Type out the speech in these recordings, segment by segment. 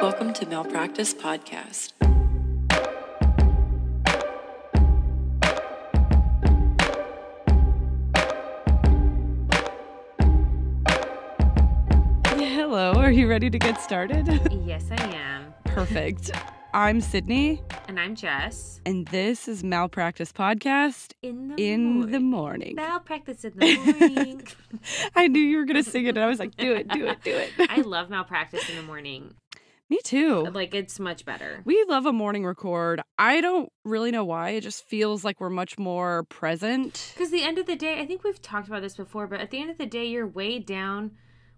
Welcome to Malpractice Podcast. Hello, are you ready to get started? Yes, I am. Perfect. I'm Sydney. And I'm Jess. And this is Malpractice Podcast In the morning. Malpractice in the morning. I knew you were going to sing it, and I was like, do it. I love Malpractice in the morning. Me too. Like, it's much better. We love a morning record. I don't really know why. It just feels like we're much more present. Because the end of the day, I think we've talked about this before, but at the end of the day, you're weighed down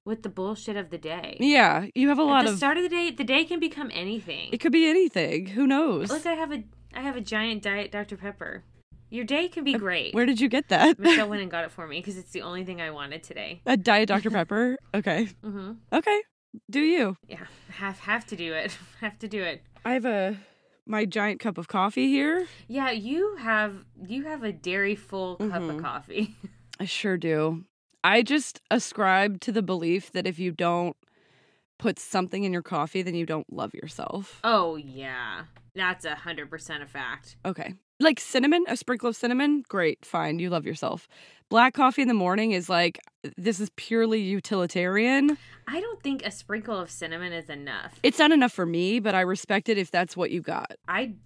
with the bullshit of the day. Yeah, you have a lot of... At the start of the day can become anything. It could be anything. Who knows? Look, I have a giant Diet Dr. Pepper. Your day can be great. Where did you get that? Michelle went and got it for me because it's the only thing I wanted today. A Diet Dr. Pepper? Okay. Mm-hmm. Okay. Do you? Yeah, have to do it. Have to do it. I have my giant cup of coffee here. Yeah, you have a dairy full cup of coffee. I sure do. I just ascribe to the belief that if you don't put something in your coffee, then you don't love yourself. Oh yeah, that's 100% a fact. Okay. Like cinnamon, a sprinkle of cinnamon, great, fine, you love yourself. Black coffee in the morning is like, this is purely utilitarian. I don't think a sprinkle of cinnamon is enough. It's not enough for me, but I respect it if that's what you got. I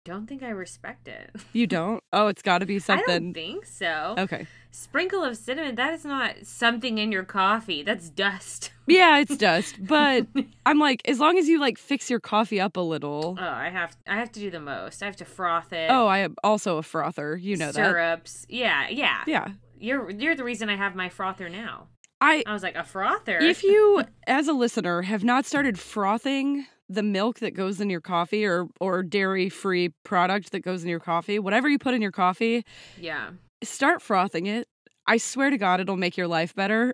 don't think I respect it. You don't? Oh, it's got to be something. I don't think so. Okay. Sprinkle of cinnamon, that is not something in your coffee. That's dust. Yeah, it's dust. But I'm like, as long as you like fix your coffee up a little. Oh, I have to do the most. I have to froth it. Oh, I am also a frother. You know that. Syrups. Yeah. Yeah. You're the reason I have my frother now. I was like, a frother? If you, as a listener, have not started frothing the milk that goes in your coffee or dairy-free product that goes in your coffee, whatever you put in your coffee, yeah, start frothing it. I swear to God, it'll make your life better.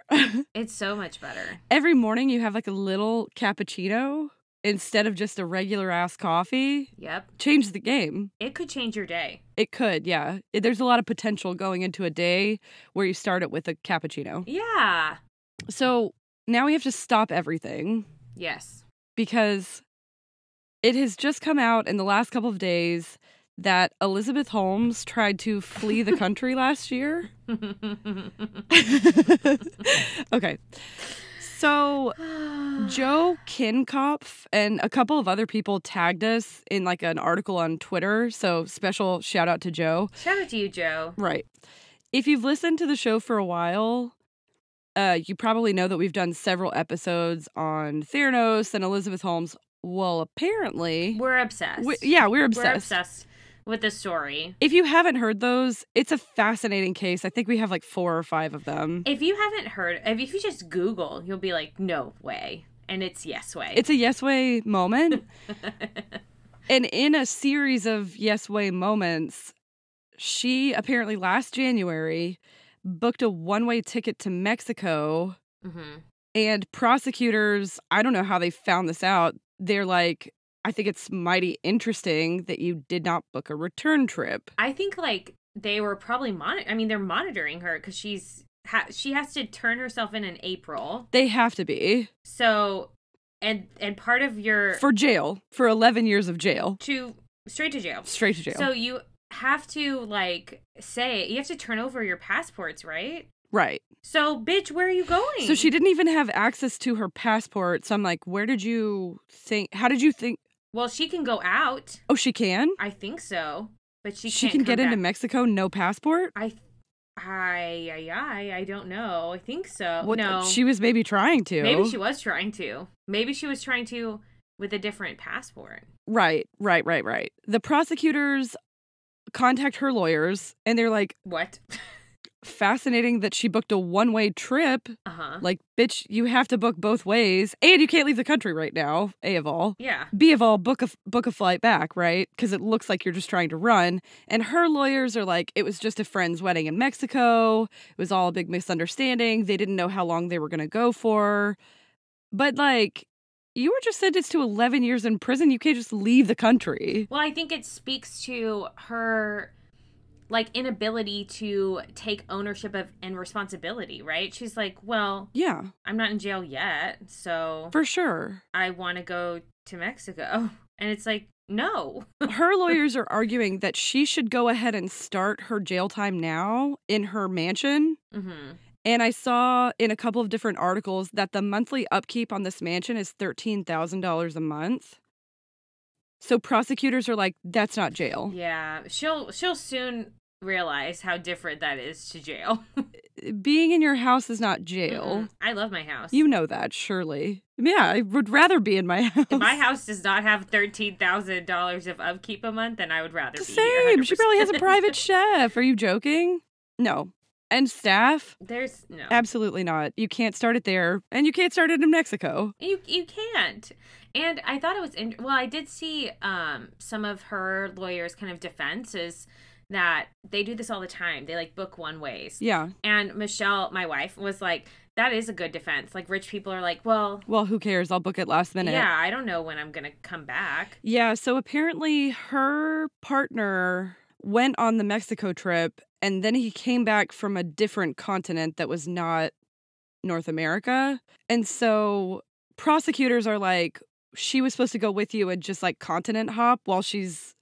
It's so much better. Every morning you have like a little cappuccino instead of just a regular-ass coffee. Yep. Change the game. It could change your day. It could, yeah. There's a lot of potential going into a day where you start it with a cappuccino. Yeah. So now we have to stop everything. Yes. Because it has just come out in the last couple of days that Elizabeth Holmes tried to flee the country last year. Okay. So Joe Kinkopf and a couple of other people tagged us in like an article on Twitter. So special shout out to Joe. Shout out to you, Joe. Right. If you've listened to the show for a while, you probably know that we've done several episodes on Theranos and Elizabeth Holmes. Well, apparently... We're obsessed. We're obsessed. We're obsessed with the story. If you haven't heard those, it's a fascinating case. I think we have like 4 or 5 of them. If you haven't heard... If you just Google, you'll be like, no way. And it's yes way. It's a yes way moment. And in a series of yes way moments, she apparently last January booked a one-way ticket to Mexico. Mm-hmm. And prosecutors, I don't know how they found this out. They're like, I think it's mighty interesting that you did not book a return trip. I think like they were probably they're monitoring her because she has to turn herself in April. They have to be. So, and part of your... For jail. For 11 years of jail. Straight to jail. Straight to jail. So you have to like you have to turn over your passports, right? Right. So, bitch, where are you going? So she didn't even have access to her passport. So I'm like, how did you think? Well, she can go out. Oh, she can? I think so. But she can get into Mexico, no passport? I don't know. I think so. No. She was maybe trying to. Maybe she was trying to. Maybe she was trying to with a different passport. Right. The prosecutors contact her lawyers and they're like, what? Fascinating that she booked a one-way trip. Uh-huh. Like, bitch, you have to book both ways. And you can't leave the country right now, A of all. Yeah. B of all, book a flight back, right? Because it looks like you're just trying to run. And her lawyers are like, it was just a friend's wedding in Mexico. It was all a big misunderstanding. They didn't know how long they were going to go for. But, like, you were just sentenced to 11 years in prison. You can't just leave the country. Well, I think it speaks to her... like inability to take ownership of and responsibility, right? She's like, well, Yeah. I'm not in jail yet, so For sure. I want to go to Mexico. And it's like, no. Her lawyers are arguing that she should go ahead and start her jail time now in her mansion. Mm-hmm. And I saw in a couple of different articles that the monthly upkeep on this mansion is $13,000 a month. So prosecutors are like, that's not jail. Yeah, she'll soon realize how different that is to jail. Being in your house is not jail. Mm-mm. I love my house. You know that, surely. Yeah, I would rather be in my house. If my house does not have $13,000 of upkeep a month, then I would rather be Same. here. 100%. She probably has a private chef. Are you joking? No. And staff? There's no. Absolutely not. You can't start it there, and you can't start it in Mexico. You can't. And I thought it was well, I did see some of her lawyers' kind of defenses that they do this all the time. They like book one ways. Yeah. And Michelle, my wife, was like, that is a good defense. Like rich people are like, well, who cares? I'll book it last minute. Yeah, I don't know when I'm going to come back. Yeah, so apparently her partner went on the Mexico trip, and then he came back from a different continent that was not North America. And so prosecutors are like, she was supposed to go with you and just like continent hop while she's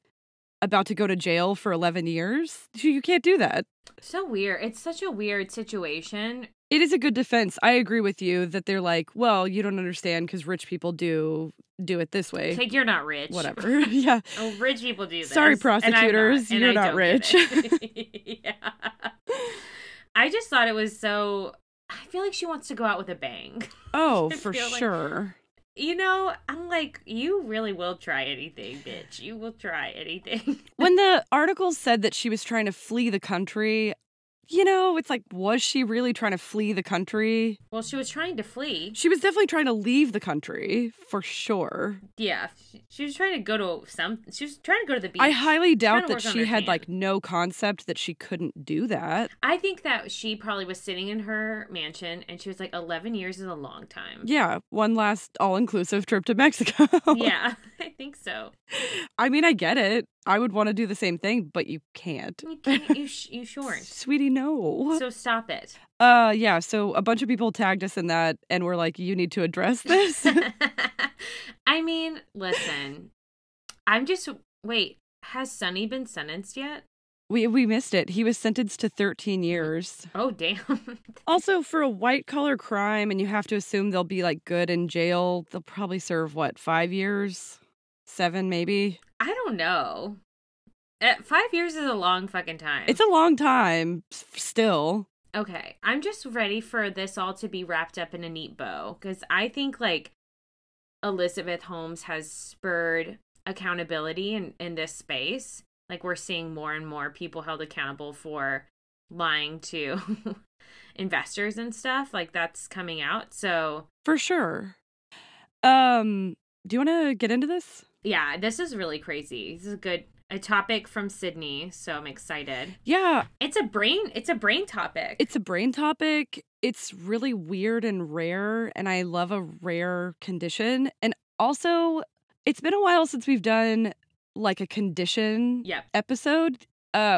about to go to jail for 11 years. You can't do that. So weird. It's such a weird situation. It is a good defense. I agree with you that they're like, well, you don't understand because rich people do it this way. Like, you're not rich. Whatever. Yeah. Oh, rich people do this. Sorry, prosecutors. You're not rich. Yeah. I just thought it was so... I feel like she wants to go out with a bang. Oh, for sure. Like, you know, I'm like, you really will try anything, bitch. You will try anything. When the article said that she was trying to flee the country, you know, it's like, was she really trying to flee the country? Well, she was trying to flee. She was definitely trying to leave the country, for sure. Yeah, she was trying to go to she was trying to go to the beach. I highly doubt that she had, like, no concept that she couldn't do that. I think that she probably was sitting in her mansion, and she was like, 11 years is a long time. Yeah, one last all-inclusive trip to Mexico. Yeah, I think so. I mean, I get it. I would want to do the same thing, but you can't. You can't. You shouldn't. Sweetie, no. So stop it. Yeah, so a bunch of people tagged us in that, and we're like, you need to address this. I mean, listen. Wait, has Sonny been sentenced yet? We missed it. He was sentenced to 13 years. Oh, damn. Also, for a white-collar crime, and you have to assume they'll be, like, good in jail, they'll probably serve, 5 years? 7, maybe? I don't know. 5 years is a long fucking time. It's a long time, still. Okay, I'm just ready for this all to be wrapped up in a neat bow, because I think, like, Elizabeth Holmes has spurred accountability in this space. Like, we're seeing more and more people held accountable for lying to investors and stuff. Like, that's coming out, so... For sure. Do you want to get into this? Yeah, this is really crazy. This is a topic from Sydney, so I'm excited. Yeah. It's a brain topic. It's a brain topic. It's really weird and rare, and I love a rare condition. And also, it's been a while since we've done like a condition episode.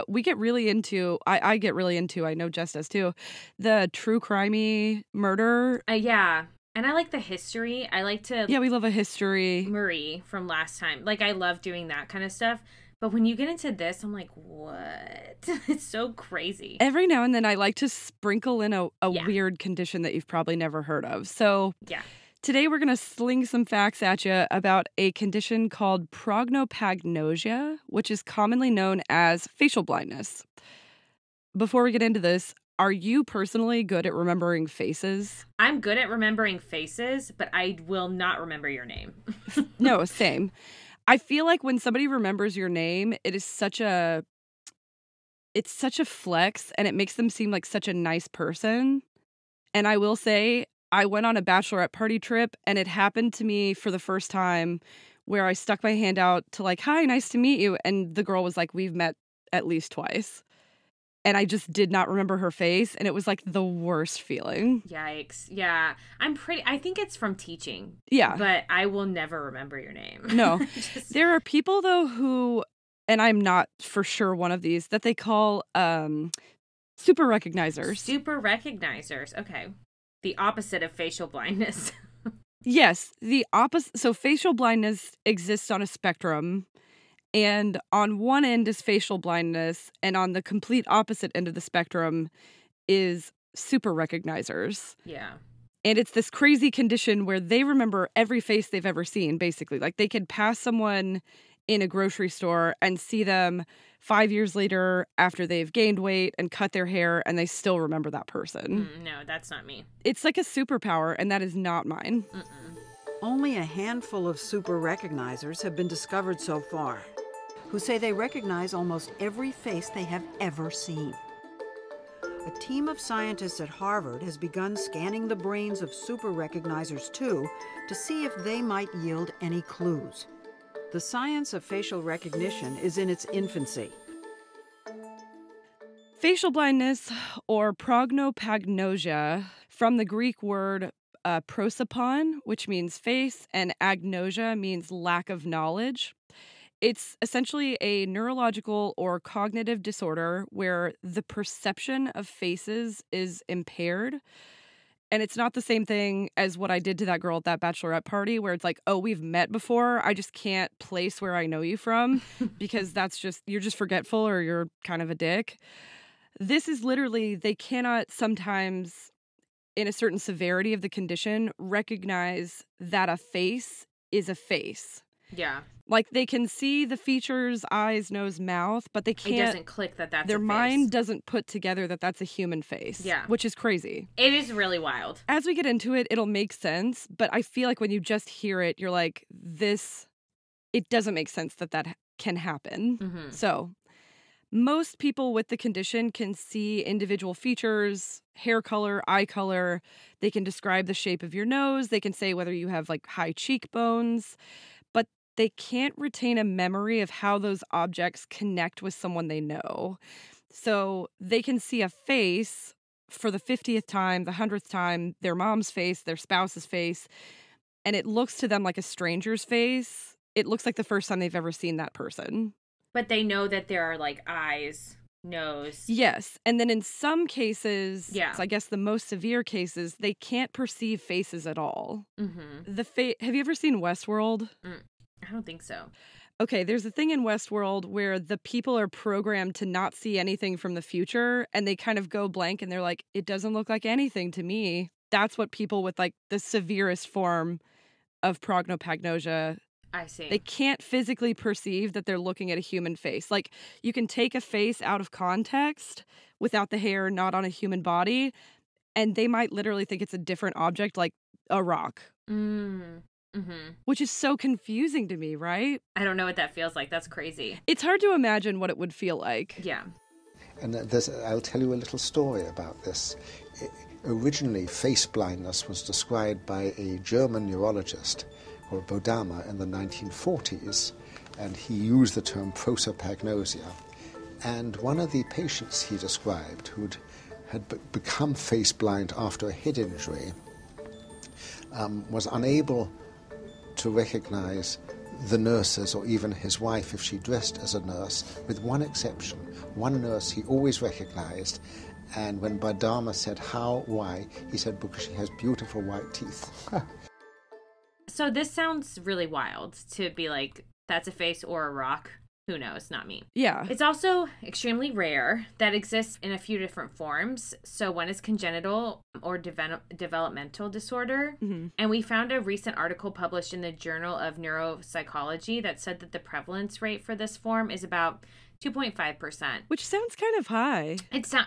We get really into, I get really into, I know Jess does too, the true crimey murder. Yeah. And I like the history. I like to... Yeah, we love a history. Marie from last time. Like, I love doing that kind of stuff. But when you get into this, I'm like, what? It's so crazy. Every now and then, I like to sprinkle in a weird condition that you've probably never heard of. So yeah. Today, we're going to sling some facts at you about a condition called Prosopagnosia, which is commonly known as facial blindness. Before we get into this, are you personally good at remembering faces? I'm good at remembering faces, but I will not remember your name. No, same. I feel like when somebody remembers your name, it's such a flex, and it makes them seem like such a nice person. And I will say, I went on a bachelorette party trip, and it happened to me for the first time where I stuck my hand out to like, hi, nice to meet you. And the girl was like, we've met at least twice. And I just did not remember her face, and it was like the worst feeling. Yikes. Yeah. I think it's from teaching. Yeah. But I will never remember your name. No. There are people, though, who, and I'm not for sure one of these, that they call super recognizers. Super recognizers. Okay. The opposite of facial blindness. Yes, the opposite. So facial blindness exists on a spectrum, and on one end is facial blindness, and on the complete opposite end of the spectrum is super recognizers. Yeah. And it's this crazy condition where they remember every face they've ever seen, basically. Like, they could pass someone in a grocery store and see them 5 years later after they've gained weight and cut their hair, and they still remember that person. No, that's not me. It's like a superpower, and that is not mine. Only a handful of super recognizers have been discovered so far, who say they recognize almost every face they have ever seen. A team of scientists at Harvard has begun scanning the brains of super recognizers too, to see if they might yield any clues. The science of facial recognition is in its infancy. Facial blindness, or prosopagnosia, from the Greek word prosopon, which means face, and agnosia means lack of knowledge. It's essentially a neurological or cognitive disorder where the perception of faces is impaired. And it's not the same thing as what I did to that girl at that bachelorette party, where it's like, oh, we've met before. I just can't place where I know you from because you're just forgetful or you're kind of a dick. This is literally, they cannot sometimes, in a certain severity of the condition, recognize that a face is a face. Yeah. Like, they can see the features, eyes, nose, mouth, but they can't. It doesn't click that that's their a face. mind doesn't put together that that's a human face. Yeah. Which is crazy. It is really wild. As we get into it, it'll make sense, but I feel like when you just hear it, you're like, it doesn't make sense that can happen. Mm-hmm. So, most people with the condition can see individual features, hair color, eye color. They can describe the shape of your nose. They can say whether you have like high cheekbones. They can't retain a memory of how those objects connect with someone they know. So they can see a face for the 50th time, the 100th time, their mom's face, their spouse's face, and it looks to them like a stranger's face. It looks like the first time they've ever seen that person. But they know that there are like eyes, nose. Yes. And then in some cases, yeah. I guess the most severe cases, they can't perceive faces at all. Mm-hmm. Have you ever seen Westworld? I don't think so. Okay, there's a thing in Westworld where the people are programmed to not see anything from the future, and they kind of go blank, and they're like, it doesn't look like anything to me. That's what people with, like, the severest form of prosopagnosia, I see. They can't physically perceive that they're looking at a human face. Like, you can take a face out of context without the hair, not on a human body, and they might literally think it's a different object, like a rock. Mm-hmm. Which is so confusing to me, right? I don't know what that feels like. That's crazy. It's hard to imagine what it would feel like. Yeah. And I'll tell you a little story about this. Originally, face blindness was described by a German neurologist called Bodama in the 1940s, and he used the term prosopagnosia. And one of the patients he described who had become face blind after a head injury was unable to recognize the nurses or even his wife if she dressed as a nurse, with one exception. One nurse he always recognized, and when Bodama said how, why, he said because she has beautiful white teeth. So this sounds really wild to be like, that's a face or a rock. Who knows? Not me. Yeah. It's also extremely rare, that exists in a few different forms. So one is congenital or developmental disorder. Mm-hmm. And we found a recent article published in the Journal of Neuropsychology that said that the prevalence rate for this form is about 2.5%. Which sounds kind of high.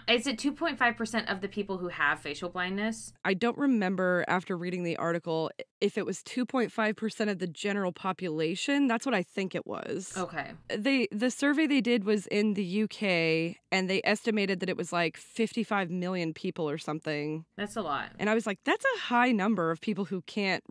Is it 2.5% of the people who have facial blindness? I don't remember after reading the article if it was 2.5% of the general population. That's what I think it was. Okay. The survey they did was in the UK, and they estimated that it was like 55 million people or something. That's a lot. And I was like, that's a high number of people who can't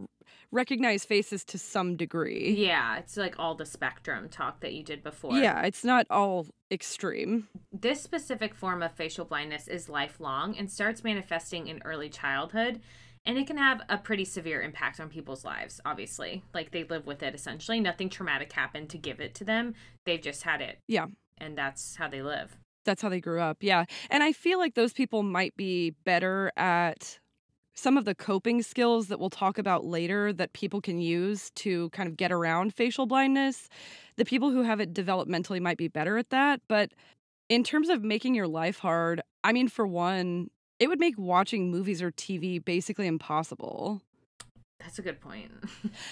recognize faces to some degree. Yeah, it's like all the spectrum talk that you did before. Yeah, it's not all extreme. This specific form of facial blindness is lifelong and starts manifesting in early childhood. And it can have a pretty severe impact on people's lives, obviously. Like, they live with it, essentially. Nothing traumatic happened to give it to them. They've just had it. Yeah. And that's how they live. That's how they grew up, yeah. And I feel like those people might be better at some of the coping skills that we'll talk about later that people can use to kind of get around facial blindness. The people who have it developmentally might be better at that. But in terms of making your life hard, I mean, for one, it would make watching movies or TV basically impossible. That's a good point.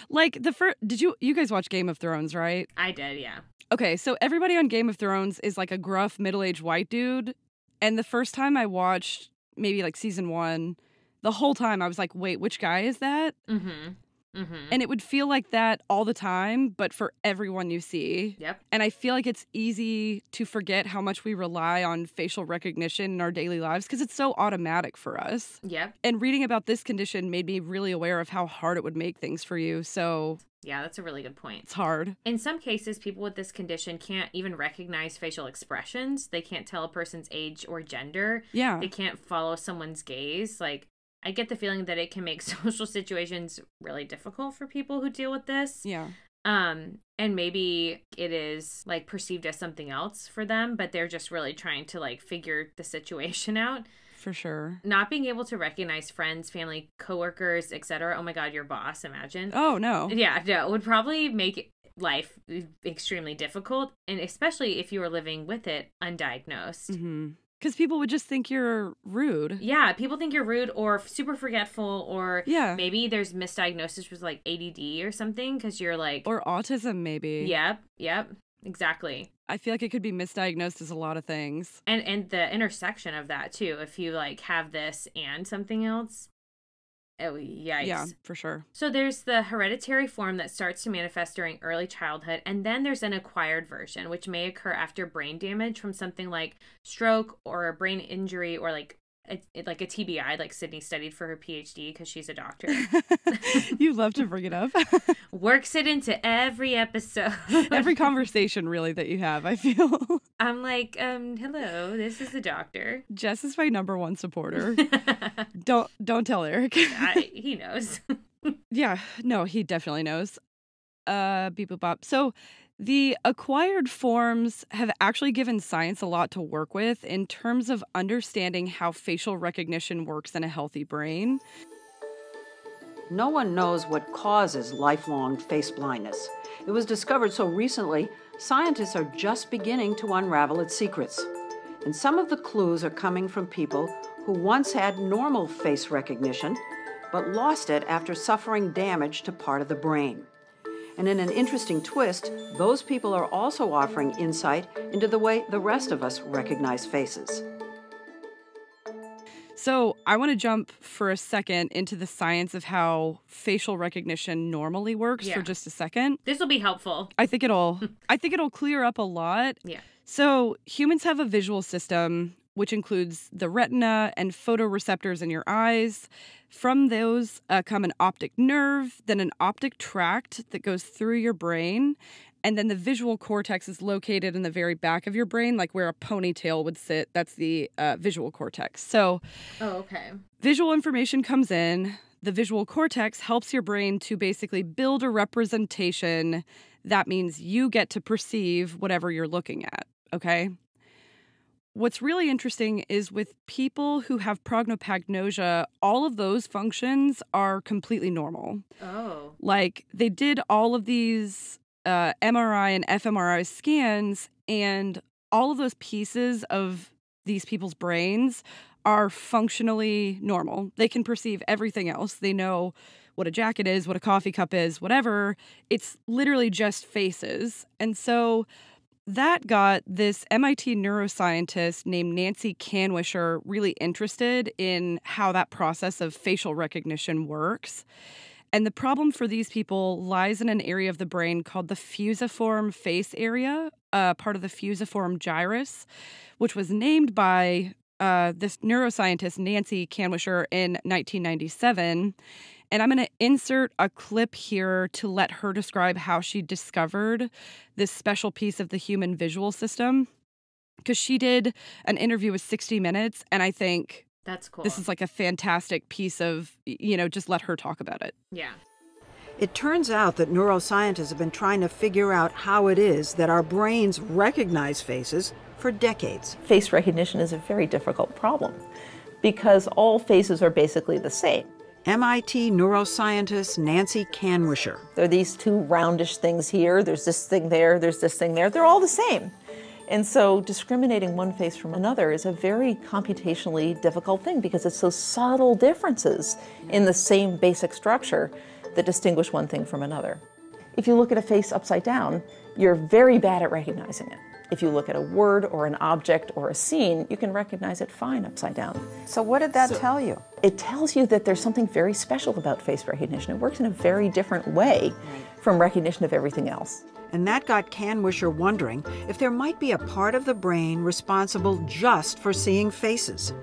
Like, did you guys watch Game of Thrones, right? I did, yeah. Okay, so everybody on Game of Thrones is like a gruff, middle-aged white dude. And the first time I watched maybe like season 1, the whole time I was like, wait, which guy is that? Mm-hmm. Mm-hmm. And it would feel like that all the time, but for everyone you see. Yep. And I feel like it's easy to forget how much we rely on facial recognition in our daily lives because it's so automatic for us. Yep. And reading about this condition made me really aware of how hard it would make things for you. So yeah, that's a really good point. it's hard. In some cases, people with this condition can't even recognize facial expressions. They can't tell a person's age or gender. Yeah. They can't follow someone's gaze. Like, I get the feeling that it can make social situations really difficult for people who deal with this. Yeah. And maybe it is like perceived as something else for them, but they're just really trying to like figure the situation out. For sure. Not being able to recognize friends, family, coworkers, etc. Oh my God, your boss, imagine. Oh, no. Yeah, no, it would probably make life extremely difficult, and especially if you were living with it undiagnosed. Mm-hmm. Because people would just think you're rude. Yeah, people think you're rude or super forgetful, or Yeah. maybe there's misdiagnosis with like ADD or something because you're like... Or autism, maybe. Yep, exactly. I feel like it could be misdiagnosed as a lot of things. And the intersection of that, too. If you like have this and something else... Oh, yikes. Yeah, for sure. So there's the hereditary form that starts to manifest during early childhood, and then there's an acquired version, which may occur after brain damage from something like stroke or a brain injury or like a TBI, like Sydney studied for her PhD because she's a doctor. You love to bring it up. Works it into every episode. Every conversation, really, that you have, I feel. I'm like, hello, this is the doctor. Jess is my number one supporter. Don't tell Eric. He knows. Yeah, no, he definitely knows. Beep boop bop. So the acquired forms have actually given science a lot to work with in terms of understanding how facial recognition works in a healthy brain. No one knows what causes lifelong face blindness. It was discovered so recently, scientists are just beginning to unravel its secrets. And some of the clues are coming from people who once had normal face recognition, but lost it after suffering damage to part of the brain. And in an interesting twist, those people are also offering insight into the way the rest of us recognize faces. So I want to jump for a second into the science of how facial recognition normally works for just a second. This will be helpful. I think it'll clear up a lot. Yeah. So humans have a visual system, which includes the retina and photoreceptors in your eyes. From those come an optic nerve, then an optic tract that goes through your brain, and then the visual cortex is located in the very back of your brain, like where a ponytail would sit. That's the visual cortex. So visual information comes in. The visual cortex helps your brain to basically build a representation. That means you get to perceive whatever you're looking at, okay? What's really interesting is with people who have prosopagnosia, all of those functions are completely normal. Oh. Like, they did all of these MRI and fMRI scans, and all of those pieces of these people's brains are functionally normal. They can perceive everything else. They know what a jacket is, what a coffee cup is, whatever. It's literally just faces. And so that got this MIT neuroscientist named Nancy Canwisher really interested in how that process of facial recognition works. And the problem for these people lies in an area of the brain called the fusiform face area, part of the fusiform gyrus, which was named by this neuroscientist, Nancy Canwisher, in 1997. And I'm going to insert a clip here to let her describe how she discovered this special piece of the human visual system. Because she did an interview with 60 Minutes, and I think That's cool. This is like a fantastic piece of, just let her talk about it. Yeah. It turns out that neuroscientists have been trying to figure out how it is that our brains recognize faces for decades. Face recognition is a very difficult problem because all faces are basically the same. MIT neuroscientist Nancy Canwisher. There are these two roundish things here, there's this thing there, there's this thing there. They're all the same. And so discriminating one face from another is a very computationally difficult thing because it's those subtle differences in the same basic structure that distinguish one thing from another. If you look at a face upside down, you're very bad at recognizing it. If you look at a word or an object or a scene, you can recognize it fine upside down. So what did that tell you? It tells you that there's something very special about face recognition. It works in a very different way from recognition of everything else. And that got Canwisher wondering if there might be a part of the brain responsible just for seeing faces.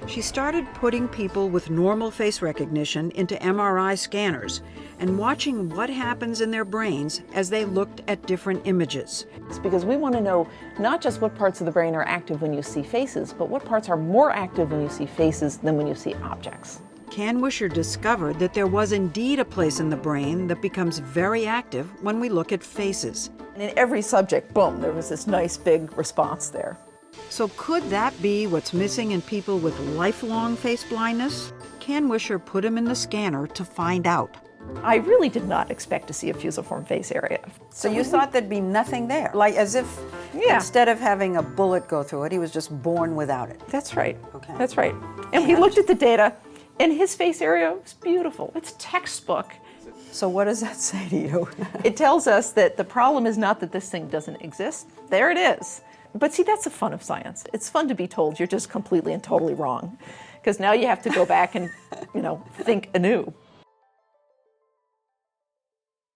She started putting people with normal face recognition into MRI scanners and watching what happens in their brains as they looked at different images. It's because we want to know not just what parts of the brain are active when you see faces, but what parts are more active when you see faces than when you see objects. Canwisher discovered that there was indeed a place in the brain that becomes very active when we look at faces. And in every subject, boom, there was this nice big response there. So could that be what's missing in people with lifelong face blindness? Canwisher put him in the scanner to find out. I really did not expect to see a fusiform face area. So you thought there'd be nothing there, like as if instead of having a bullet go through it, he was just born without it. That's right. Okay. That's right. And we looked at the data, and his face area was beautiful. It's textbook. So what does that say to you? It tells us that the problem is not that this thing doesn't exist. There it is. But see, that's the fun of science. It's fun to be told you're just completely and totally wrong, because now you have to go back and, think anew.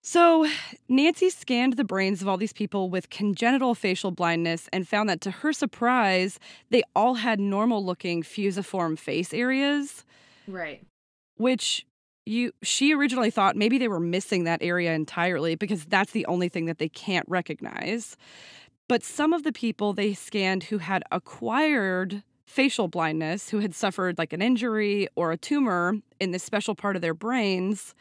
So Nancy scanned the brains of all these people with congenital facial blindness and found that, to her surprise, they all had normal-looking fusiform face areas. Right. Which she originally thought maybe they were missing that area entirely because that's the only thing that they can't recognize. But some of the people they scanned who had acquired facial blindness, who had suffered like an injury or a tumor in this special part of their brains,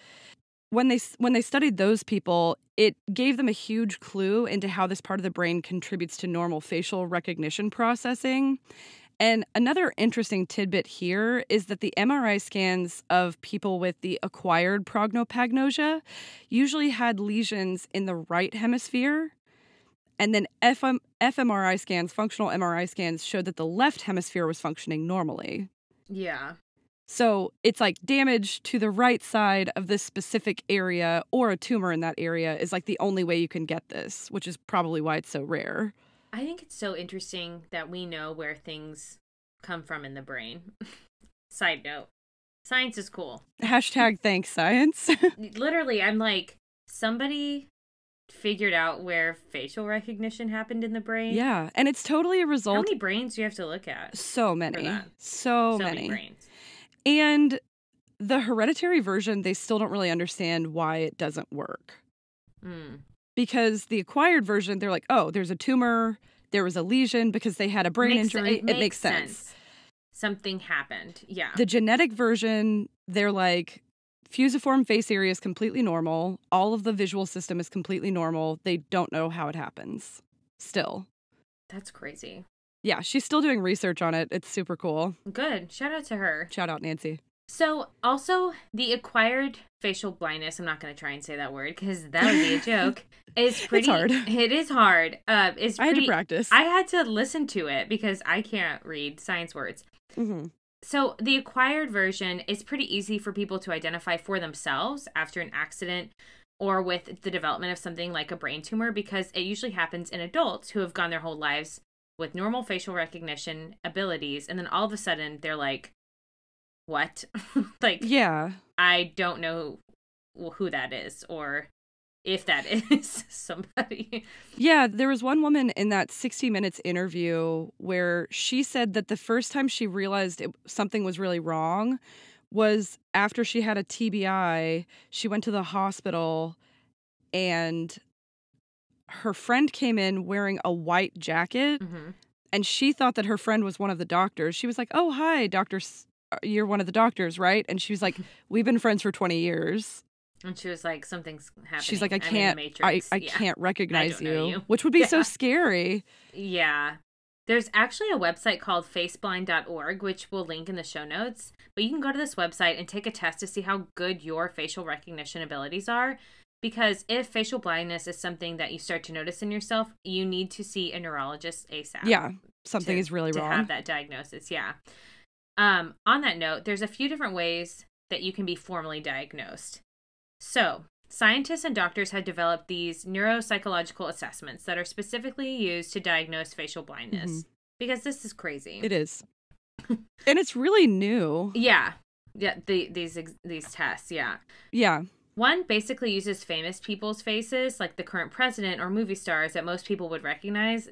when they studied those people, it gave them a huge clue into how this part of the brain contributes to normal facial recognition processing. And another interesting tidbit here is that the MRI scans of people with the acquired prosopagnosia usually had lesions in the right hemisphere. And then fMRI scans, functional MRI scans, showed that the left hemisphere was functioning normally. Yeah. So it's like damage to the right side of this specific area or a tumor in that area is like the only way you can get this, which is probably why it's so rare. I think it's so interesting that we know where things come from in the brain. Side note, science is cool. Hashtag thanks science. Literally, I'm like, somebody figured out where facial recognition happened in the brain. Yeah, and it's totally a result. How many brains do you have to look at? So many. So many brains. And the hereditary version, they still don't really understand why it doesn't work. Because the acquired version, they're like, oh, there's a tumor, there was a lesion because they had a brain injury. It makes sense. Something happened. Yeah. The genetic version, they're like, fusiform face area is completely normal. All of the visual system is completely normal. They don't know how it happens. Still. That's crazy. Yeah, she's still doing research on it. It's super cool. Good. Shout out to her. Shout out, Nancy. So, also, the acquired facial blindness, I'm not going to try and say that word because that would be a joke, is pretty... It's hard. It is hard. I had to practice. I had to listen to it because I can't read science words. Mm-hmm. So, the acquired version is pretty easy for people to identify for themselves after an accident or with the development of something like a brain tumor because it usually happens in adults who have gone their whole lives with normal facial recognition abilities, and then all of a sudden they're like, what? Like, yeah, I don't know who that is or if that is somebody. Yeah, there was one woman in that 60 Minutes interview where she said that the first time she realized something was really wrong was after she had a TBI. She went to the hospital and her friend came in wearing a white jacket, And she thought that her friend was one of the doctors. She was like, oh, hi, you're one of the doctors, right? And she was like, we've been friends for 20 years. And she was like, something's happening. She's like, I I'm in the Matrix. I can't recognize I don't know you. which would be so scary. Yeah. There's actually a website called faceblind.org, which we'll link in the show notes. But you can go to this website and take a test to see how good your facial recognition abilities are. Because if facial blindness is something that you start to notice in yourself, you need to see a neurologist ASAP. Yeah, something is really wrong. To have that diagnosis, yeah. On that note, there's a few different ways that you can be formally diagnosed. So, scientists and doctors have developed these neuropsychological assessments that are specifically used to diagnose facial blindness. Because this is crazy. It is. And it's really new. Yeah. Yeah, these tests, yeah. Yeah. One basically uses famous people's faces, like the current president or movie stars that most people would recognize.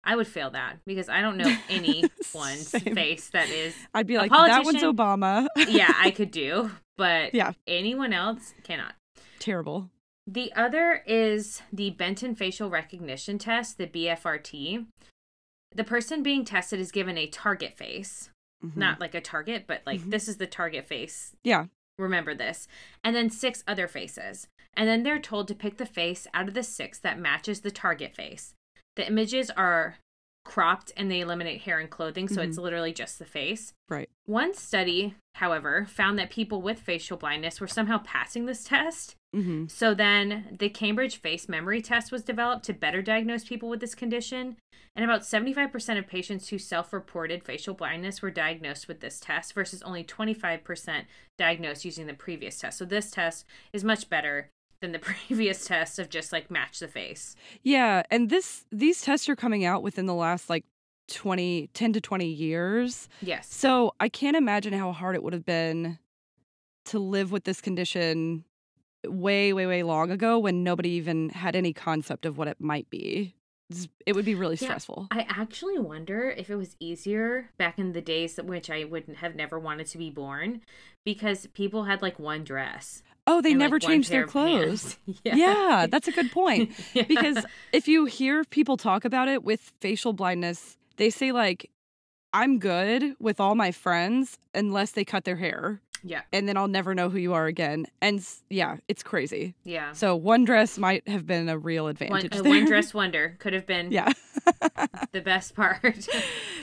I would fail that because I don't know anyone's face that is. I'd be like, that one's Obama. Yeah, I could do, but yeah, anyone else cannot. Terrible. The other is the Benton facial recognition test, the BFRT. The person being tested is given a target face, not like a target, but like this is the target face. Yeah. Remember this. And then 6 other faces. And then they're told to pick the face out of the 6 that matches the target face. The images are cropped and they eliminate hair and clothing, so it's literally just the face. Right. One study, however, found that people with facial blindness were somehow passing this test. So then the Cambridge Face Memory Test was developed to better diagnose people with this condition. And about 75% of patients who self-reported facial blindness were diagnosed with this test versus only 25% diagnosed using the previous test. So this test is much better than the previous test of just like match the face. Yeah, and these tests are coming out within the last like 10 to 20 years. Yes. So I can't imagine how hard it would have been to live with this condition way, way, way long ago when nobody even had any concept of what it might be. It would be really stressful. I actually wonder if it was easier back in the days which I would have never wanted to be born because people had like one dress. Oh, they never changed their clothes. Yeah, that's a good point. Because if you hear people talk about it with facial blindness, they say like, I'm good with all my friends unless they cut their hair. Yeah. And then I'll never know who you are again. And yeah, it's crazy. Yeah. So one dress might have been a real advantage. One dress wonder could have been the best part.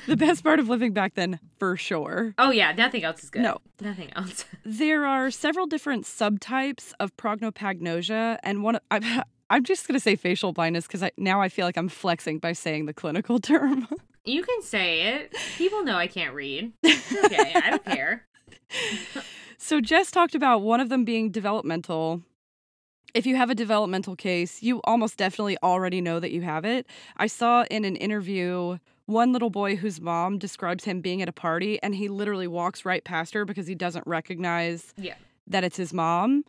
The best part of living back then, for sure. Oh, yeah. Nothing else is good. No. Nothing else. There are several different subtypes of prosopagnosia. And I'm just going to say facial blindness because now I feel like I'm flexing by saying the clinical term. You can say it. People know I can't read. Okay, I don't care. So Jess talked about one of them being developmental. If you have a developmental case, you almost definitely already know that you have it. I saw in an interview one little boy whose mom describes him being at a party and he literally walks right past her because he doesn't recognize that it's his mom.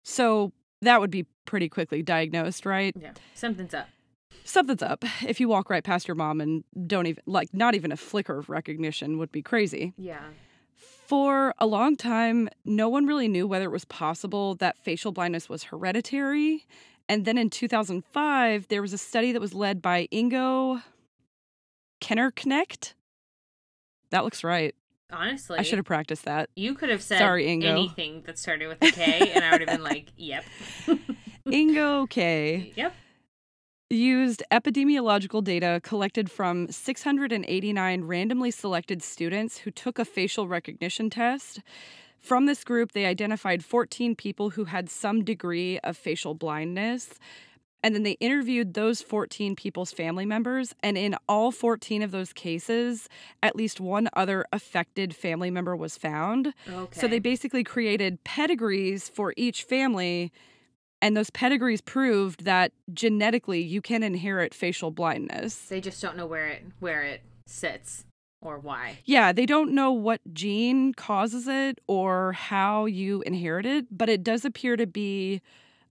So that would be pretty quickly diagnosed, right? Yeah, something's up. Something's up. If you walk right past your mom and don't even, like, not even a flicker of recognition would be crazy. Yeah. For a long time, no one really knew whether it was possible that facial blindness was hereditary. And then in 2005, there was a study that was led by Ingo Kennerknecht. That looks right. Honestly. I should have practiced that. You could have said anything that started with a K, and I would have been like, yep. Ingo K. Yep. Used epidemiological data collected from 689 randomly selected students who took a facial recognition test. From this group, they identified 14 people who had some degree of facial blindness. And then they interviewed those 14 people's family members. And in all 14 of those cases, at least one other affected family member was found. Okay. So they basically created pedigrees for each family. And those pedigrees proved that genetically you can inherit facial blindness. They just don't know where it sits or why. Yeah, they don't know what gene causes it or how you inherit it, but it does appear to be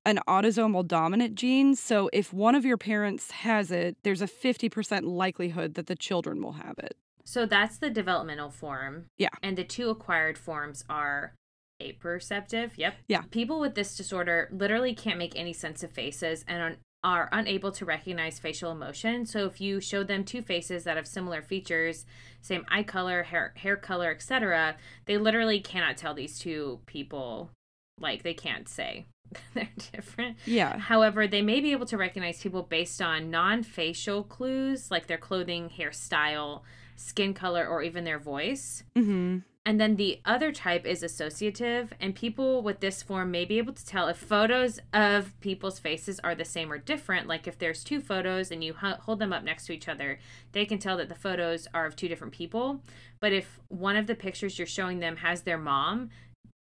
an autosomal dominant gene. So if one of your parents has it, there's a 50% likelihood that the children will have it. So that's the developmental form. Yeah. And the 2 acquired forms are aperceptive. Yep. Yeah. People with this disorder literally can't make any sense of faces and are unable to recognize facial emotion. So if you show them two faces that have similar features, same eye color, hair color, etc., they literally cannot tell these two people, like they can't say they're different. Yeah. However, they may be able to recognize people based on non-facial clues, like their clothing, hairstyle, skin color, or even their voice. Mm-hmm. And then the other type is associative, and people with this form may be able to tell if photos of people's faces are the same or different. Like if there's two photos and you hold them up next to each other, they can tell that the photos are of two different people. But if one of the pictures you're showing them has their mom,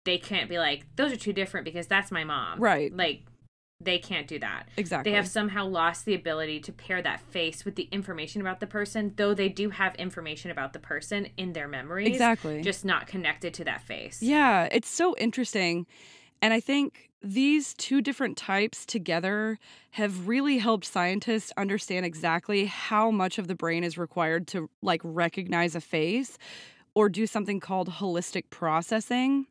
they can't be like, those are two different because that's my mom. Right. Like, they can't do that. Exactly. They have somehow lost the ability to pair that face with the information about the person, though they do have information about the person in their memories. Exactly. Just not connected to that face. Yeah, it's so interesting. And I think these two different types together have really helped scientists understand exactly how much of the brain is required to like recognize a face or do something called holistic processing.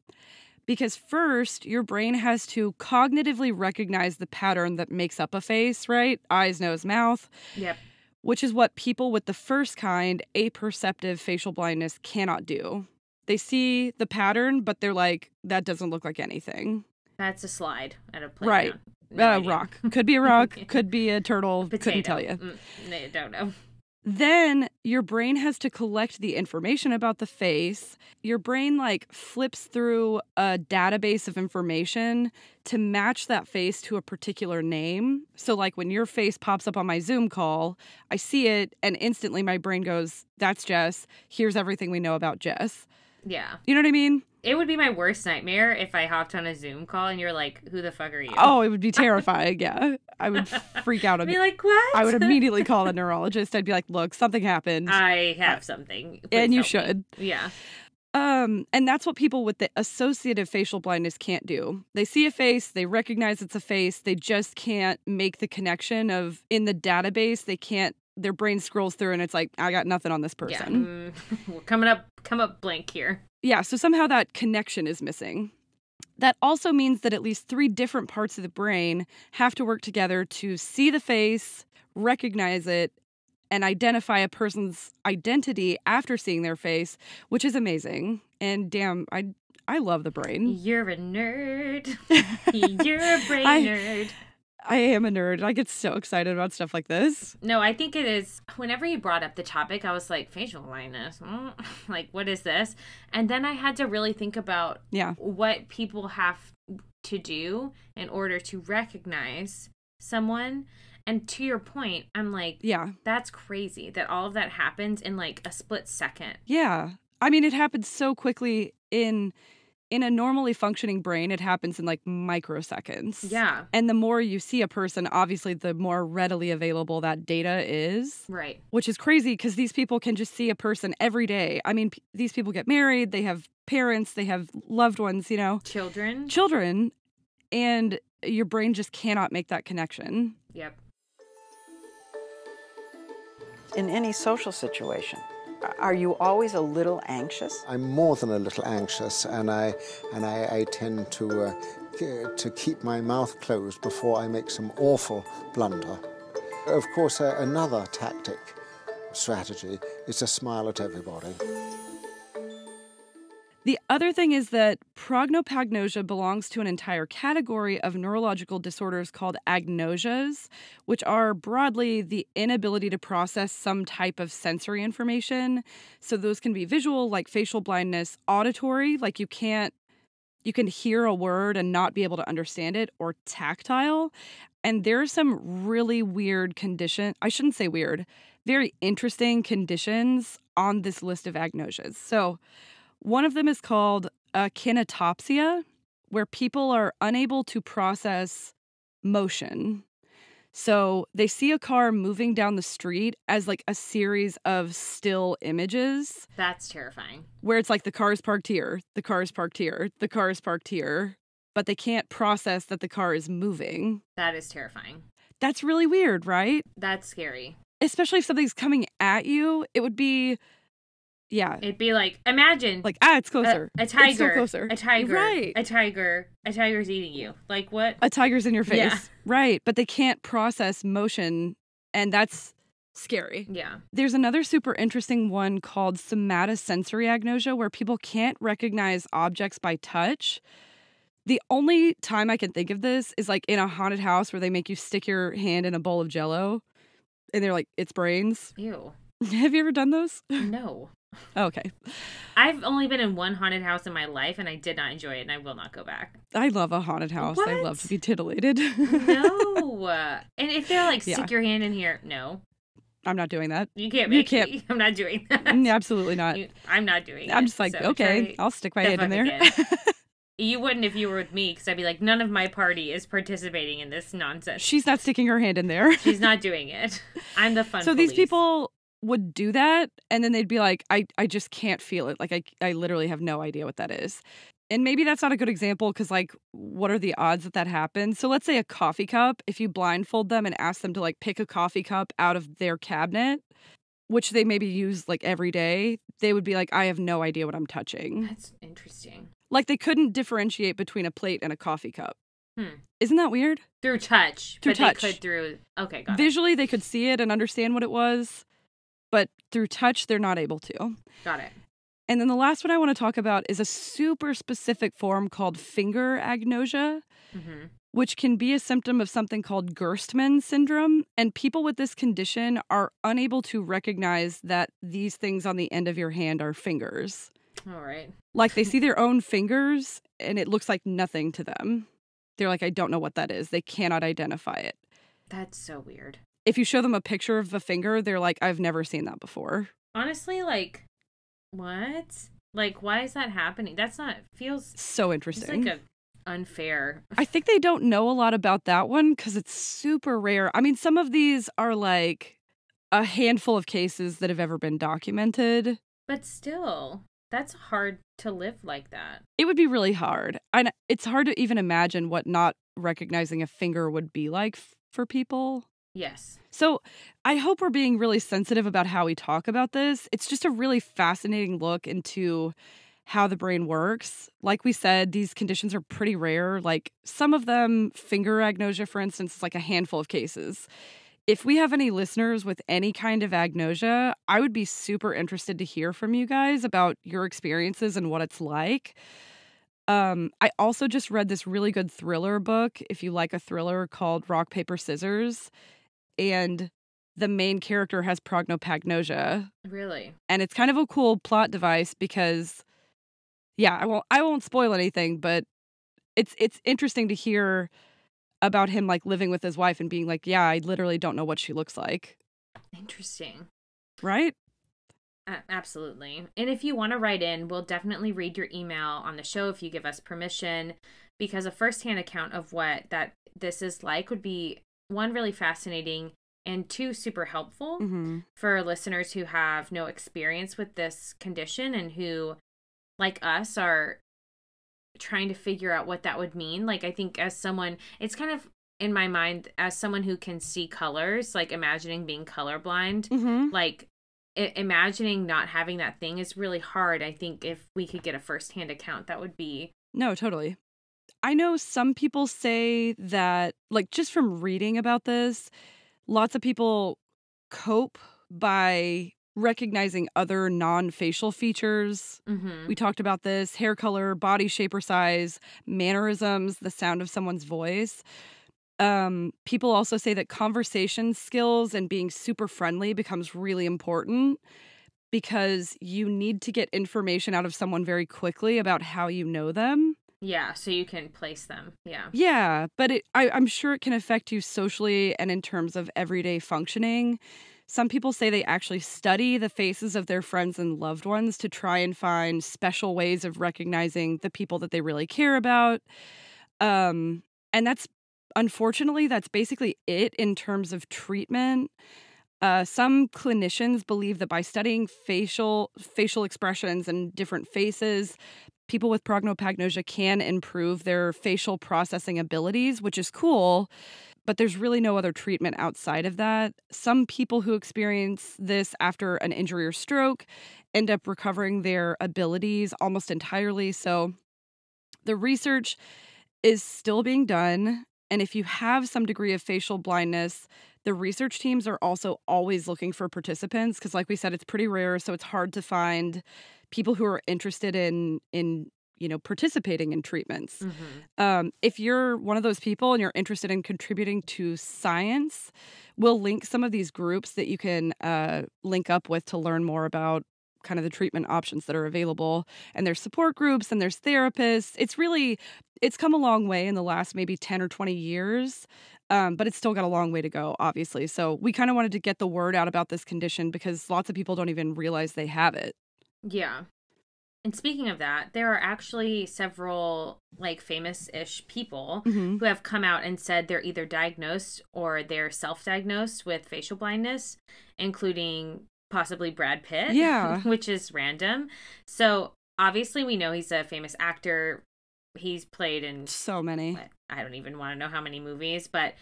Because first, your brain has to cognitively recognize the pattern that makes up a face, right? Eyes, nose, mouth. Yep. Which is what people with the first kind, aperceptive facial blindness, cannot do. They see the pattern, but they're like, that doesn't look like anything. That's a slide at a playground. Right. No idea. Rock. Could be a rock, could be a turtle, Potato. couldn't tell you. I don't know. Then your brain has to collect the information about the face. Your brain like flips through a database of information to match that face to a particular name. So like when your face pops up on my Zoom call, I see it and instantly my brain goes, that's Jess. Here's everything we know about Jess. Yeah. You know what I mean? It would be my worst nightmare if I hopped on a Zoom call and you're like, who the fuck are you? Oh, it would be terrifying. Yeah. I would freak out. I'd be like, what? I would immediately call the neurologist. I'd be like, look, something happened. I have something. Please and you help me. should. Yeah. And that's what people with the associative facial blindness can't do. They see a face, they recognize it's a face, they just can't make the connection of in the database, they can't, their brain scrolls through and it's like, I got nothing on this person. Yeah. We're come up blank here. Yeah, so somehow that connection is missing. That also means that at least 3 different parts of the brain have to work together to see the face, recognize it, and identify a person's identity after seeing their face, which is amazing. And damn, I love the brain. You're a nerd. You're a brain nerd. I am a nerd. I get so excited about stuff like this. No, I think it is. Whenever you brought up the topic, I was like, facial blindness. Like, what is this? And then I had to really think about what people have to do in order to recognize someone. And to your point, I'm like, that's crazy that all of that happens in like a split second. Yeah. I mean, it happens so quickly in a normally functioning brain. It happens in like microseconds. Yeah. And the more you see a person, obviously, the more readily available that data is. Right. Which is crazy because these people can just see a person every day. I mean, these people get married, they have parents, they have loved ones, you know. Children. And your brain just cannot make that connection. Yep. In any social situation, are you always a little anxious? I'm more than a little anxious, and I tend to keep my mouth closed before I make some awful blunder. Of course, another strategy is to smile at everybody. The other thing is that prosopagnosia belongs to an entire category of neurological disorders called agnosias, which are broadly the inability to process some type of sensory information. So those can be visual, like facial blindness, auditory, like you can hear a word and not be able to understand it, or tactile. And there are some really weird I shouldn't say weird, very interesting conditions on this list of agnosias. So one of them is called kinetopsia, where people are unable to process motion. So they see a car moving down the street as like a series of still images. That's terrifying. Where it's like the car is parked here, the car is parked here, the car is parked here, but they can't process that the car is moving. That is terrifying. That's really weird, right? That's scary. Especially if something's coming at you, it would be Yeah. It'd be like, imagine Like, it's closer. a tiger, It's still closer. a tiger, Right. a tiger's eating you. Like what? A tiger's in your face. Yeah. Right. But they can't process motion, and that's scary. Yeah. There's another super interesting one called somatosensory agnosia, where people can't recognize objects by touch. The only time I can think of this is like in a haunted house where they make you stick your hand in a bowl of Jell-O, and they're like, it's brains. Ew. Have you ever done those? No. Okay. I've only been in one haunted house in my life, and I did not enjoy it, and I will not go back. I love a haunted house. I What? love to be titillated. No. And if they're like, Yeah. stick your hand in here, no. I'm not doing that. You can't You make can't. me. I'm not doing that. Absolutely not. I'm not doing it. I'm just like, So okay, try I'll stick my the hand in fuck there. again. You wouldn't if you were with me, because I'd be like, none of my party is participating in this nonsense. She's not sticking her hand in there. She's not doing it. I'm the fun So police. these people would do that, and then they'd be like, I just can't feel it. Like, I literally have no idea what that is. And maybe that's not a good example, because, like, what are the odds that happens? So let's say a coffee cup, if you blindfold them and ask them to, like, pick a coffee cup out of their cabinet, which they maybe use, like, every day, they would be like, I have no idea what I'm touching. That's interesting. Like, they couldn't differentiate between a plate and a coffee cup. Hmm. Isn't that weird? Through touch. Through but touch. They could through... Okay, got it. Visually, they could see it and understand what it was, but through touch, they're not able to. Got it. And then the last one I want to talk about is a super specific form called finger agnosia, Mm-hmm. which can be a symptom of something called Gerstmann syndrome. And people with this condition are unable to recognize that these things on the end of your hand are fingers. All right. Like, they see their own fingers and it looks like nothing to them. They're like, I don't know what that is. They cannot identify it. That's so weird. If you show them a picture of a finger, they're like, I've never seen that before. Honestly, like, what? Like, why is that happening? That's not... Feels... So It's interesting. like unfair. I think they don't know a lot about that one because it's super rare. I mean, some of these are like a handful of cases that have ever been documented. But still, that's hard to live like that. It would be really hard. And it's hard to even imagine what not recognizing a finger would be like for people. Yes. So I hope we're being really sensitive about how we talk about this. It's just a really fascinating look into how the brain works. Like we said, these conditions are pretty rare. Like some of them, finger agnosia, for instance, is like a handful of cases. If we have any listeners with any kind of agnosia, I would be super interested to hear from you guys about your experiences and what it's like. I also just read this really good thriller book, if you like a thriller, called Rock, Paper, Scissors. And the main character has prosopagnosia. Really? And it's kind of a cool plot device because, yeah, I won't spoil anything, but it's interesting to hear about him like living with his wife and being like, yeah, I literally don't know what she looks like. Interesting. Right? Absolutely. And if you want to write in, we'll definitely read your email on the show if you give us permission, because a firsthand account of what this is like would be, one, really fascinating, and two, super helpful for listeners who have no experience with this condition and who, like us, are trying to figure out what that would mean. Like, I think as someone, it's kind of in my mind, as someone who can see colors, like imagining being colorblind, like imagining not having that thing is really hard. I think if we could get a firsthand account, that would be... No, totally. I know some people say that, like, just from reading about this, lots of people cope by recognizing other non-facial features. We talked about this: hair color, body shape or size, mannerisms, the sound of someone's voice. People also say that conversation skills and being super friendly becomes really important because you need to get information out of someone very quickly about how you know them. Yeah, so you can place them. Yeah. Yeah, but I'm sure it can affect you socially and in terms of everyday functioning. Some people say they actually study the faces of their friends and loved ones to try and find special ways of recognizing the people that they really care about. And unfortunately, that's basically it in terms of treatment. Some clinicians believe that by studying facial expressions and different faces, people with prosopagnosia can improve their facial processing abilities, which is cool. but there's really no other treatment outside of that. Some people who experience this after an injury or stroke end up recovering their abilities almost entirely. So the research is still being done. And if you have some degree of facial blindness, the research teams are also always looking for participants because, like we said, it's pretty rare. So it's hard to find people who are interested in participating in treatments. If you're one of those people and you're interested in contributing to science, we'll link some of these groups that you can link up with to learn more about kind of the treatment options that are available. And there's support groups and there's therapists. It's come a long way in the last maybe 10 or 20 years, but it's still got a long way to go, obviously. So we kind of wanted to get the word out about this condition because lots of people don't even realize they have it. Yeah. And speaking of that, there are actually several famous-ish people who have come out and said they're either diagnosed or they're self-diagnosed with facial blindness, including possibly Brad Pitt, which is random. So obviously we know he's a famous actor. He's played in so many. I don't even want to know how many movies, but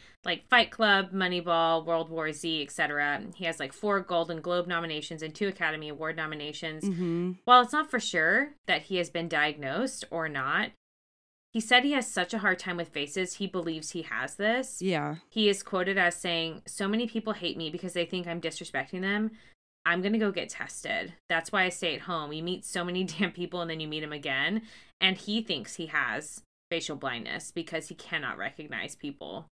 Fight Club, Moneyball, World War Z, etc. He has 4 Golden Globe nominations and 2 Academy Award nominations. While it's not for sure that he has been diagnosed or not, he said he has such a hard time with faces, he believes he has this. Yeah. He is quoted as saying, "So many people hate me because they think I'm disrespecting them. I'm going to go get tested. That's why I stay at home. You meet so many damn people and then you meet him again." And he thinks he has facial blindness because he cannot recognize people,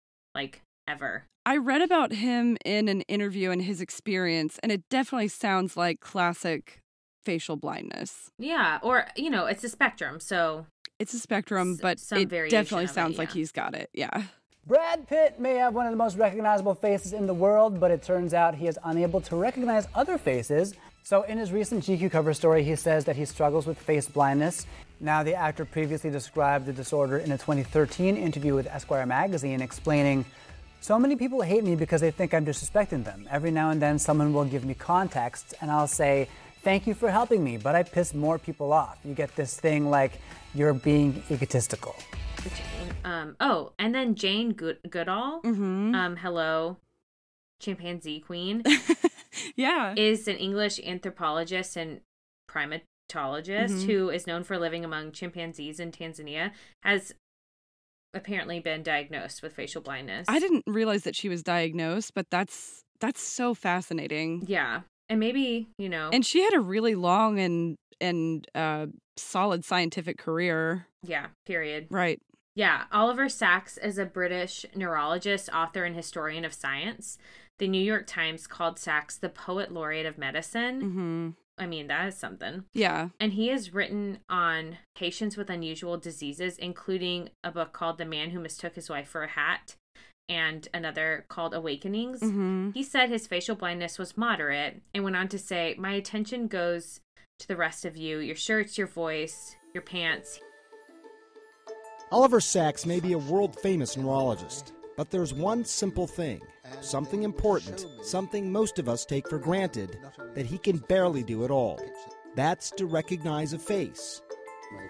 ever. I read about him in an interview and his experience, and it definitely sounds like classic facial blindness. Yeah, or, it's a spectrum, so... It's a spectrum, but it definitely sounds like he's got it, yeah. Brad Pitt may have one of the most recognizable faces in the world, but it turns out he is unable to recognize other faces. So in his recent GQ cover story, he says that he struggles with face blindness. Now, the actor previously described the disorder in a 2013 interview with Esquire magazine, explaining, "So many people hate me because they think I'm disrespecting them. Every now and then someone will give me context and I'll say, 'Thank you for helping me,' but I piss more people off. You get this thing like you're being egotistical." And then Jane Goodall, hello, chimpanzee queen, is an English anthropologist and primatologist who is known for living among chimpanzees in Tanzania, has apparently been diagnosed with facial blindness. I didn't realize that she was diagnosed, but that's so fascinating. Yeah. And maybe, And she had a really long and solid scientific career. Yeah, period. Right. Yeah, Oliver Sacks is a British neurologist, author, and historian of science. The New York Times called Sacks the poet laureate of medicine. I mean, that is something. Yeah. And he has written on patients with unusual diseases, including a book called The Man Who Mistook His Wife for a Hat and another called Awakenings. He said his facial blindness was moderate and went on to say, "My attention goes to the rest of you, your shirts, your voice, your pants." Oliver Sacks may be a world-famous neurologist, but there's one simple thing, something important, something most of us take for granted, that he can barely do at all. That's to recognize a face.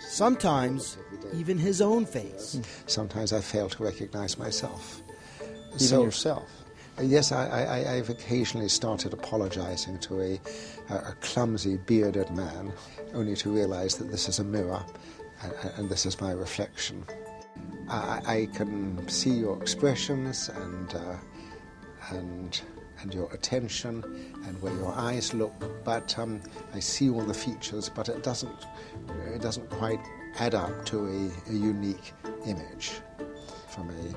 Sometimes, even his own face. Sometimes I fail to recognize myself. Even yourself? Yes, I've occasionally started apologizing to a clumsy, bearded man, only to realize that this is a mirror, and this is my reflection. I can see your expressions and your attention and where your eyes look, but I see all the features, but it doesn't quite add up to a unique image from a...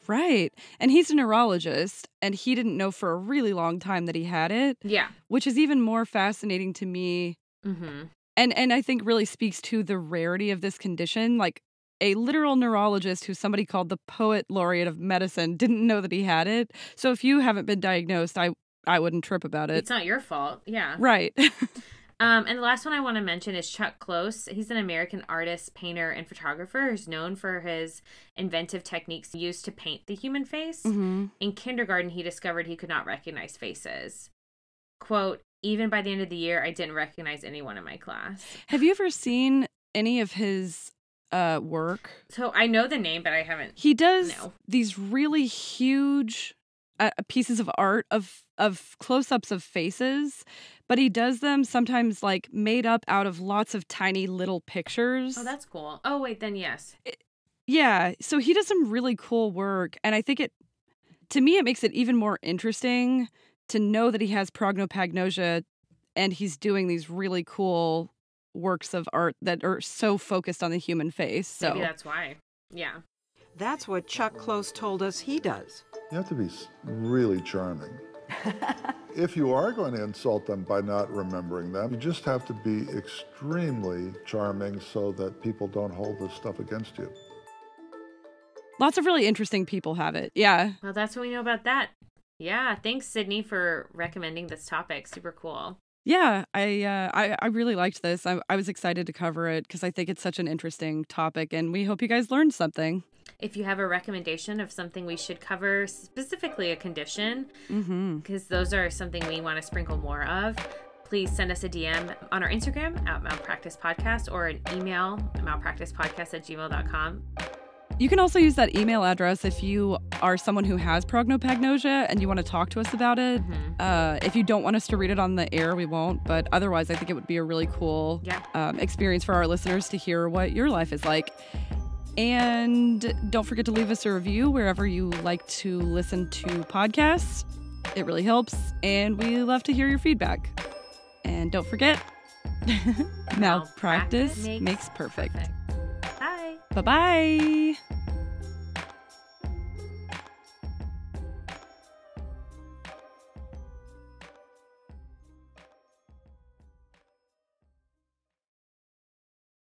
Right. And he's a neurologist, and he didn't know for a really long time that he had it. Yeah. Which is even more fascinating to me. And I think really speaks to the rarity of this condition. Like, a literal neurologist who somebody called the poet laureate of medicine didn't know that he had it. So if you haven't been diagnosed, I wouldn't trip about it. It's not your fault. Yeah. Right. And the last one I want to mention is Chuck Close. He's an American artist, painter, and photographer who's known for his inventive techniques used to paint the human face. In kindergarten, he discovered he could not recognize faces. Quote, "Even by the end of the year, I didn't recognize anyone in my class." Have you ever seen any of his work. So I know the name, but I haven't. He does No. these really huge pieces of art of close-ups of faces, but he does them sometimes like made up out of lots of tiny little pictures. Oh, that's cool. Oh, wait, then yes. Yeah, so he does some really cool work, and I think to me, it makes it even more interesting to know that he has prosopagnosia and he's doing these really cool works of art that are so focused on the human face. So Maybe that's why. Yeah. That's what Chuck Close told us he does. You have to be really charming. If you are going to insult them by not remembering them, you just have to be extremely charming so that people don't hold this stuff against you. Lots of really interesting people have it. Yeah. Well, that's what we know about that. Yeah. Thanks, Sydney, for recommending this topic. Super cool. Yeah, I really liked this. I was excited to cover it because I think it's such an interesting topic, and we hope you guys learned something. If you have a recommendation of something we should cover, specifically a condition, because those are something we want to sprinkle more of, please send us a DM on our Instagram at Malpractice Podcast or an email at malpracticepodcast@gmail.com. You can also use that email address if you are someone who has prosopagnosia and you want to talk to us about it. If you don't want us to read it on the air, we won't. But otherwise, I think it would be a really cool experience for our listeners to hear what your life is like. And don't forget to leave us a review wherever you like to listen to podcasts. It really helps. And we love to hear your feedback. And don't forget, malpractice makes perfect. Bye. Bye-bye.